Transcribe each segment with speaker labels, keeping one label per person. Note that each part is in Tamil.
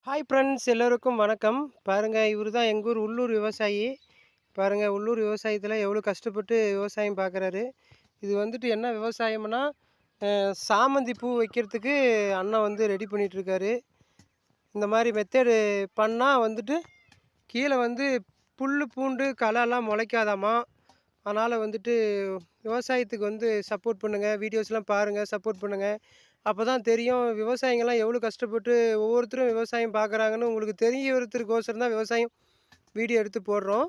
Speaker 1: ஹாய் ஃப்ரெண்ட்ஸ் எல்லோருக்கும் வணக்கம். பாருங்கள் இவர் தான் எங்கள் ஊர் உள்ளூர் விவசாயி. பாருங்கள் உள்ளூர் விவசாயத்தில் எவ்வளோ கஷ்டப்பட்டு விவசாயம் பார்க்குறாரு. இது வந்துட்டு என்ன விவசாயம்னா, சாமந்தி பூ வைக்கிறதுக்கு அண்ணன் வந்து ரெடி பண்ணிகிட்ருக்காரு. இந்த மாதிரி மெத்தேடு பண்ணால் வந்துட்டு கீழே வந்து புல் பூண்டு களைலாம் முளைக்காதாமா. அதனால் வந்துட்டு விவசாயத்துக்கு வந்து சப்போர்ட் பண்ணுங்கள், வீடியோஸ்லாம் பாருங்கள், சப்போர்ட் பண்ணுங்கள். அப்போ தான் தெரியும் விவசாயிங்கள்லாம் எவ்வளோ கஷ்டப்பட்டு ஒவ்வொருத்தரும் விவசாயம் பார்க்குறாங்கன்னு உங்களுக்கு தெரியறதுக்கோசரம் தான் விவசாயம் வீடியோ எடுத்து போடுறோம்.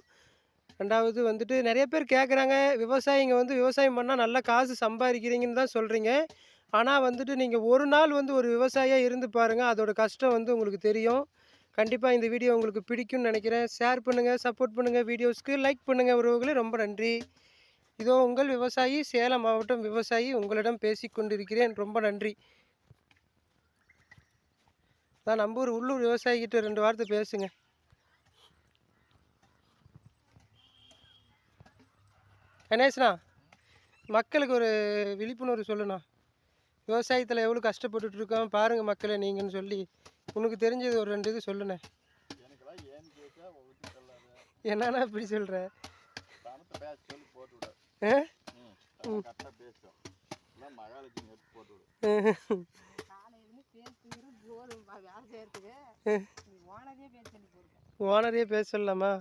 Speaker 1: 2வது வந்துட்டு நெறைய பேர் கேட்குறாங்க, விவசாயிங்க வந்து விவசாயம் பண்ணால் நல்லா காசு சம்பாதிக்கிறீங்கன்னு தான் சொல்கிறீங்க. ஆனா வந்துட்டு நீங்கள் ஒரு நாள் வந்து ஒரு விவசாயியா இருந்து பாருங்க. அதோட கஷ்டம் வந்து உங்களுக்கு தெரியும். கண்டிப்பா இந்த வீடியோ உங்களுக்கு பிடிக்கும்னு நெனைக்கிறேன். ஷேர் பண்ணுங்க, சப்போர்ட் பண்ணுங்க, வீடியோஸ்க்கு லைக் பண்ணுங்க உறவுகளே. ரொம்ப நன்றி. இதோ உங்கள் விவசாயி, சேலம் மாவட்டம் விவசாயி உங்களிடம் பேசிக் கொண்டிருக்கிறேன். ரொம்ப நன்றி. நான் நம்ம ஊர் உள்ளூர் விவசாயிகிட்ட 2 வார்த்தை பேசுங்க. கணேசனா, மக்களுக்கு ஒரு விழிப்புணர்வு சொல்லுண்ணா. விவசாயத்தில் எவ்வளோ கஷ்டப்பட்டுட்டு இருக்கோம் பாருங்க மக்களே நீங்கன்னு சொல்லி, உனக்கு தெரிஞ்சது ஒரு 2 இது சொல்லுண்ணே.
Speaker 2: எனக்கெல்லாம் ஏன் பேச ஒழுங்கு சொல்லாத.
Speaker 1: என்னண்ணா இப்படி சொல்ற?
Speaker 2: பணத்தை பேச சொல்லி போட்டு விடு.
Speaker 1: ஆ?
Speaker 2: அதெல்லாம் கரெக்டாக பேசும். இல்லை மகாலட்சுமி எடுத்து போட்டு விடு.
Speaker 1: ஓனரே பேச சொல்லலாமா?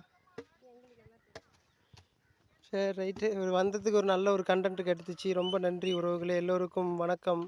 Speaker 1: சரி ரைட்டு. இவர் வந்ததுக்கு ஒரு நல்ல ஒரு கண்டென்ட் கிடைத்துச்சு. ரொம்ப நன்றி உறவுகளே. எல்லோருக்கும் வணக்கம்.